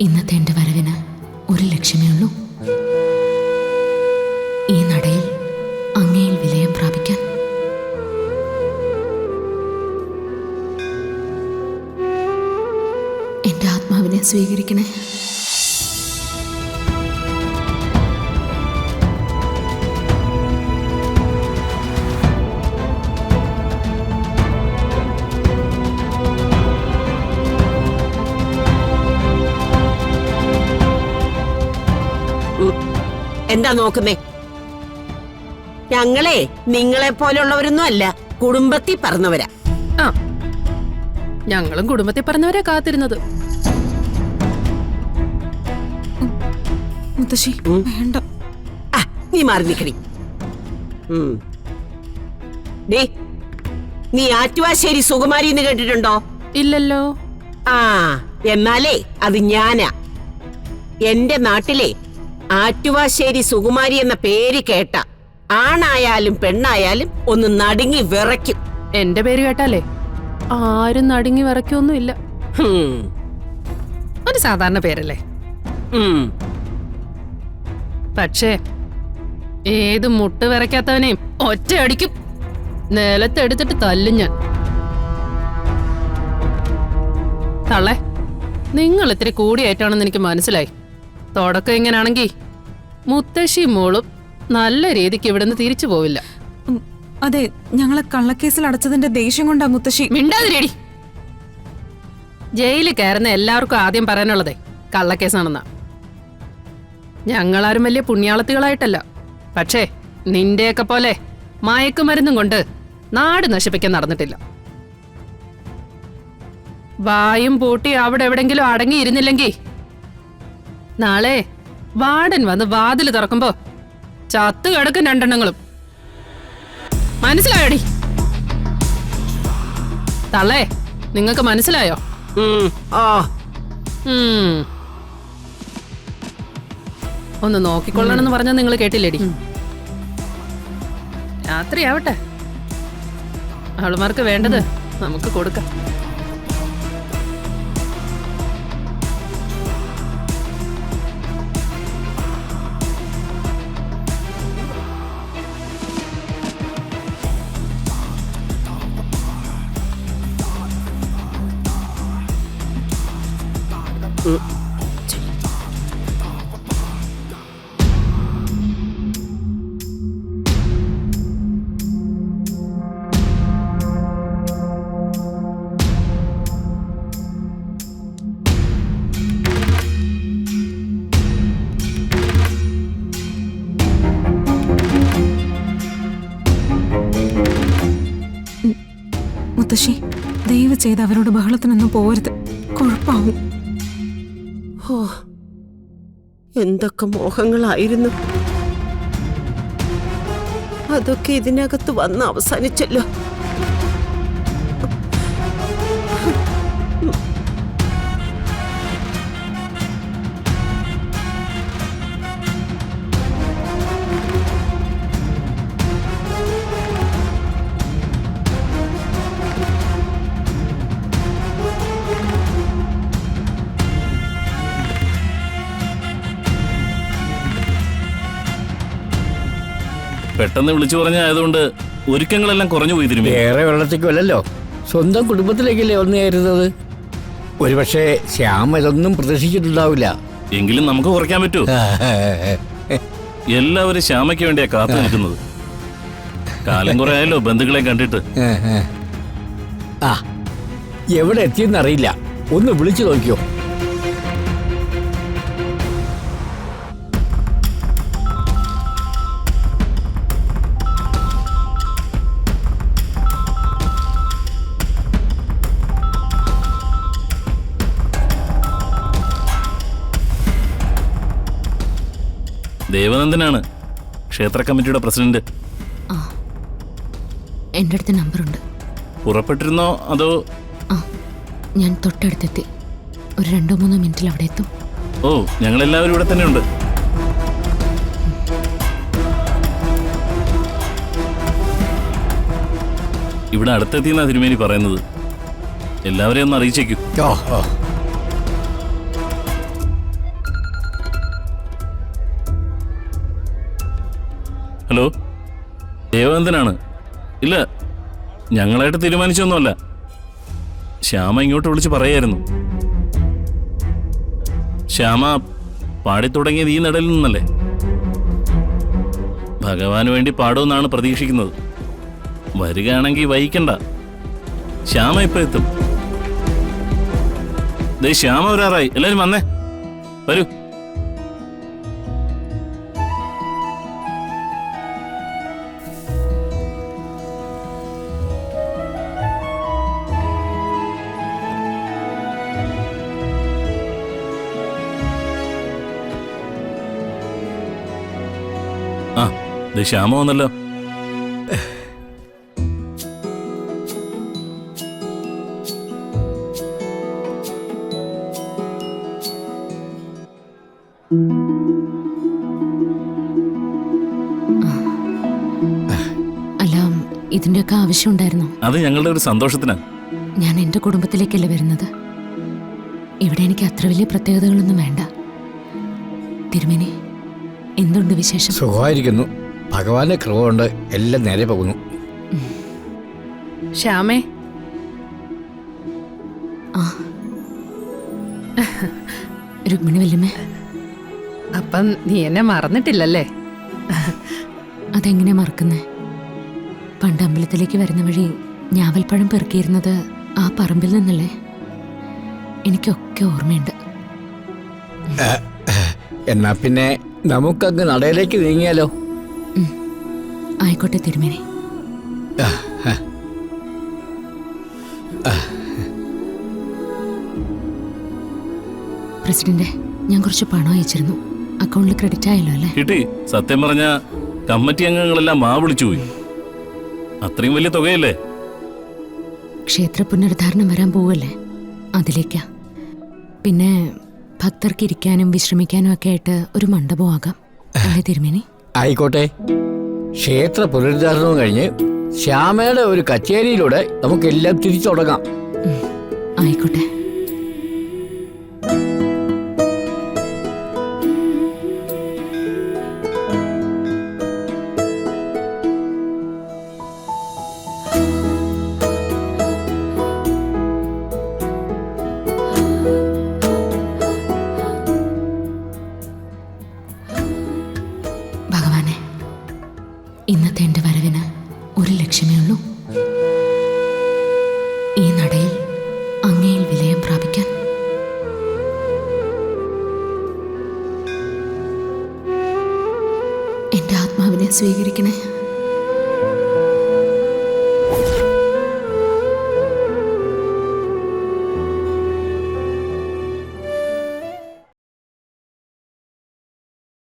ഇന്നത്തെ എൻ്റെ വരവിന് ഒരു ലക്ഷ്യമേ ഉള്ളൂ, ഈ നടയിൽ അങ്ങയിൽ വിലയം പ്രാപിക്കാൻ. എൻ്റെ ആത്മാവിനെ സ്വീകരിക്കണേ. എന്താ നോക്കുന്നേ? ഞങ്ങളെ നിങ്ങളെ പോലുള്ളവരൊന്നും അല്ല, കുടുംബത്തിൽ പറഞ്ഞവരാ. ആ, ഞങ്ങളും കുടുംബത്തിൽ പറഞ്ഞവരെ കാത്തിരുന്നത്. മുത്തശ്ശി വേണ്ട. നീ മാറി നിക്കടി. നീ ആറ്റുവാശ്ശേരി സുകുമാരി എന്ന് കേട്ടിട്ടുണ്ടോ? ഇല്ലല്ലോ. ആ, എന്നാലേ അത് ഞാനാ. എന്റെ നാട്ടിലെ ആറ്റുവാശ്ശേരി സുകുമാരി എന്ന പേര് കേട്ട ആണായാലും പെണ്ണായാലും ഒന്ന് നടുങ്ങി വിറയ്ക്കും. എന്റെ പേര് കേട്ടാലേ ആരും നടുങ്ങി വിറയ്ക്കൊന്നുമില്ല. ഒരു സാധാരണ പേരല്ലേ. പക്ഷേ ഏത് മുട്ട് വിറയ്ക്കാത്തവനെയും ഒറ്റയടിക്കും നിലത്തെടുത്തിട്ട് തല്ലും ഞാൻ. തള്ളേ, നിങ്ങൾ ഇത്തിരി കൂടിയായിട്ടാണെന്ന് എനിക്ക് മനസ്സിലായി. തുടക്കം ഇങ്ങനാണെങ്കി മുത്തശ്ശി മോളും നല്ല രീതിക്ക് ഇവിടുന്ന് തിരിച്ചു പോവില്ല. അതെ, ഞങ്ങളെ കള്ളക്കേസിൽ അടച്ചതിന്റെ ദേഷ്യം കൊണ്ടാ മുത്തശ്ശി. മിണ്ടാതിരേടി. ജയിലിൽ കയറുന്ന എല്ലാവർക്കും ആദ്യം പറയാനുള്ളതേ കള്ളക്കേസാണെന്നാ. ഞങ്ങളാരും വലിയ പുണ്യാളത്തികളായിട്ടല്ല, പക്ഷേ നിന്റെയൊക്കെ പോലെ മയക്കുമരുന്നും കൊണ്ട് നാട് നശിപ്പിക്കാൻ നടന്നിട്ടില്ല. വായും പൂട്ടി അവിടെ എവിടെങ്കിലും അടങ്ങിയിരുന്നില്ലെങ്കി നാളെ വാർഡൻ വന്ന് വാതിൽ തുറക്കുമ്പോ ചത്തു കിടക്കും രണ്ടെണ്ണങ്ങളും. മനസ്സിലായോടി? തള്ളേ, നിങ്ങക്ക് മനസ്സിലായോ? ഒന്ന് നോക്കിക്കൊള്ളണമെന്ന് പറഞ്ഞാൽ നിങ്ങൾ കേട്ടില്ലേടി? രാത്രിയാവട്ടെ, അവളുമാർക്ക് വേണ്ടത് നമുക്ക് കൊടുക്കാം. മുത്തശ്ശി, ദയവ് ചെയ്ത് അവരോട് ബഹളത്തിനൊന്നും പോരുത്, കുഴപ്പാവും. ഓ, എന്തൊക്കെ മോഹങ്ങളായിരുന്നു, അതൊക്കെ ഇതിനകത്ത് വന്ന് അവസാനിച്ചല്ലോ. പെട്ടെന്ന് വിളിച്ചു പറഞ്ഞായതുകൊണ്ട് ഒരുക്കങ്ങളെല്ലാം കുറഞ്ഞു പോയി. തിരുമി വേറെ വെള്ളത്തേക്കല്ലോ, സ്വന്തം കുടുംബത്തിലേക്കല്ലേ ഒന്ന് കയറുന്നത്. ഒരുപക്ഷെ ശ്യാം ഇതൊന്നും പ്രതീക്ഷിച്ചിട്ടുണ്ടാവില്ല. എങ്കിലും നമുക്ക് കുറയ്ക്കാൻ പറ്റൂ. എല്ലാവരും ശ്യാമയ്ക്ക് വേണ്ടിയാ കാത്തു നിൽക്കുന്നത്. കാലം കുറെ ആയല്ലോ ബന്ധുക്കളെ കണ്ടിട്ട്. ആ, എവിടെ എത്തിയെന്നറിയില്ല, ഒന്ന് വിളിച്ചു നോക്കിയോ. ദേവനന്ദനാണ് ക്ഷേത്ര കമ്മിറ്റിയുടെ പ്രസിഡന്റ്. ആ, എൻ്റെ അടുത്ത് നമ്പറുണ്ട്. പുറപ്പെട്ടിരുന്നോ അതോ? ആ, ഞാൻ തൊട്ടടുത്തെത്തി. ഒരു 2-3 മിനിറ്റിൽ അവിടെ എത്തും. ഓ, ഞങ്ങളെല്ലാവരും ഇവിടെ തന്നെ ഉണ്ട്. ഇവിടെ അടുത്തെത്തിയെന്നാ തിരുമേനി പറയുന്നത്. എല്ലാവരെയും ഒന്ന് അറിയിച്ചേക്കൂ. ഹലോ, ദേവനന്ദനാണ്. ഇല്ല, ഞങ്ങളായിട്ട് തീരുമാനിച്ചൊന്നുമല്ല. ശ്യാമ ഇങ്ങോട്ട് വിളിച്ച് പറയായിരുന്നു. ശ്യാമ പാടിത്തുടങ്ങിയത് ഈ നടയിൽ നിന്നല്ലേ? ഭഗവാന് വേണ്ടി പാടുമെന്നാണ് പ്രതീക്ഷിക്കുന്നത്. വരികയാണെങ്കിൽ വൈകണ്ട. ശ്യാമ ഇപ്പൊ എത്തും. ദേ ശ്യാമ വരാറായി. എല്ലാരും വന്നേ, വരൂ. ആ, ദേ ശ്യാമ വന്നല്ലോ. അല്ല, ഇതിന്റെയൊക്കെ ആവശ്യമുണ്ടായിരുന്നോ? അത് ഞങ്ങളുടെ ഒരു സന്തോഷത്തിനാ. ഞാൻ എൻ്റെ കുടുംബത്തിലേക്കല്ലേ വരുന്നത്. ഇവിടെ എനിക്ക് അത്ര വലിയ പ്രത്യേകതകളൊന്നും വേണ്ട. തിരുമേനി, എന്തുണ്ട് വിശേഷം? സുഖമായിരിക്കുന്നു. ഭഗവാന്റെ കൃപ കൊണ്ട് എല്ലാം നേരെ പോകുന്നു. ശ്യാമേ, രുക്മിണി വല്യമ്മേ, അപ്പം നീ എന്നെ മറന്നിട്ടില്ലല്ലേ? അതെങ്ങനെ മറക്കുന്നേ? പണ്ട് അമ്പലത്തിലേക്ക് വരുന്ന വഴി ഞാവൽപ്പഴം പെറുക്കിയിരുന്നത് ആ പറമ്പിൽ നിന്നല്ലേ? എനിക്കൊക്കെ ഓർമ്മയുണ്ട്. എന്നാ പിന്നെ നമുക്കങ്ങ് നടയിലേക്ക് നീങ്ങിയാലോ? ആയിക്കോട്ടെ തിരുമേനി. പ്രസിഡന്റ്, ഞാൻ കുറച്ച് പണം അയച്ചിരുന്നു. അക്കൗണ്ടിൽ ക്രെഡിറ്റ് ആയല്ലോ അല്ലേ? കിട്ടി. സത്യം പറഞ്ഞ കമ്മിറ്റി അംഗങ്ങളെല്ലാം മാ വിളിച്ചു പോയി. അത്രയും വലിയ തുകയല്ലേ? ക്ഷേത്ര പുനരുദ്ധാരണം വരാൻ പോവല്ലേ, അതിലേക്കാ. പിന്നെ ഭക്തർക്ക് ഇരിക്കാനും വിശ്രമിക്കാനും ഒക്കെ ആയിട്ട് ഒരു മണ്ഡപം ആകാം അല്ലേ തിരുമേനി? ആയിക്കോട്ടെ. ക്ഷേത്ര പുനരുദ്ധാരണവും കഴിഞ്ഞ് ശ്യാമയുടെ ഒരു കച്ചേരിയിലൂടെ നമുക്കെല്ലാം തിരിച്ചു തുടങ്ങാം. ആയിക്കോട്ടെ. ഭഗവാനെ, ഇന്നത്തെ എൻ്റെ വരവിന് ഒരു ലക്ഷ്യമേ ഉള്ളൂ. ഈ നടയിൽ അങ്ങയിൽ വിലയം പ്രാപിക്കാൻ. എൻ്റെ ആത്മാവിനെ സ്വീകരിക്കണേ.